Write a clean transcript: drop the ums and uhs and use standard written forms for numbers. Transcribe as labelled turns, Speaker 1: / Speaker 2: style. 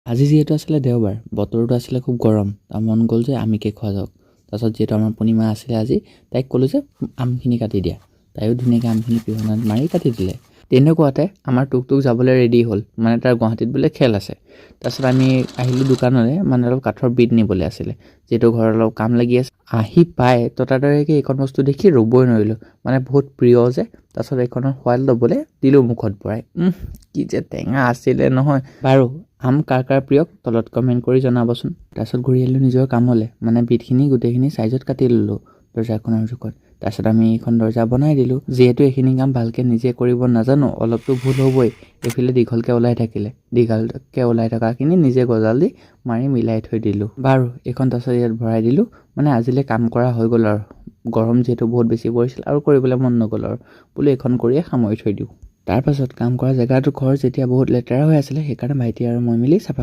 Speaker 1: আজি যিহেতু আছিলে দেওবাৰ, বতৰটো আছিলে খুব গৰম, তাৰ মন গ'ল যে আমকে খোৱা যাওক। তাৰপাছত যিহেতু আমাৰ পূৰ্ণিমা আছিলে আজি, তাইক ক'লোঁ যে আমখিনি কাটি দিয়া। তাইও ধুনীয়াকৈ আমখিনি পিহনাত মাৰি কাটি দিলে। তেনেকুৱাতে আমাৰ টুক যাবলৈ ৰেডি হ'ল, মানে তাৰ গুৱাহাটীত বোলে খেল আছে। তাৰপাছত আমি আহিলোঁ দোকানলৈ, মানে অলপ কাঠৰ বিট নিবলৈ আছিলে, যিহেতু ঘৰত অলপ কাম লাগি আছে। আহি পাই ততাতৈয়াকৈ এইখন বস্তু দেখি ৰ'বই নোৱাৰিলোঁ, মানে বহুত প্ৰিয় যে। তাৰপাছত এইখনৰ সোৱাদ ল'বলৈ দিলোঁ মুখত ভৰাই। কি যে টেঙা আছিলে নহয়। বাৰু আম কাৰ প্ৰিয় তলত কমেণ্ট কৰি জনাবচোন। তাৰপিছত ঘূৰি আহিলোঁ নিজৰ কামলৈ, মানে বিটখিনি গোটেইখিনি চাইজত কাটি ল'লোঁ দৰ্জাখনৰ জোখত। তাৰপিছত আমি এইখন দৰ্জা বনাই দিলোঁ। যিহেতু এইখিনি কাম ভালকৈ নিজে কৰিব নাজানো, অলপতো ভুল হ'বই। এইফালে দীঘলকৈ ওলাই থাকিলে, দীঘলকৈ ওলাই থকাখিনি নিজে গজাল দি মাৰি মিলাই থৈ দিলোঁ। বাৰু এইখন তাৰপিছত ইয়াত ভৰাই দিলোঁ, মানে আজিলৈ কাম কৰা হৈ গ'ল আৰু। গৰম যিহেতু বহুত বেছি পৰিছিল আৰু কৰিবলৈ মন নগ'ল আৰু, বোলো এইখন কৰিয়ে সামৰি থৈ দিওঁ। তাৰপাছত কাম কৰা জেগাটো ঘৰ যেতিয়া বহুত লেতেৰা হৈ আছিলে, সেইকাৰণে ভাইটি আৰু মই মিলি চাফা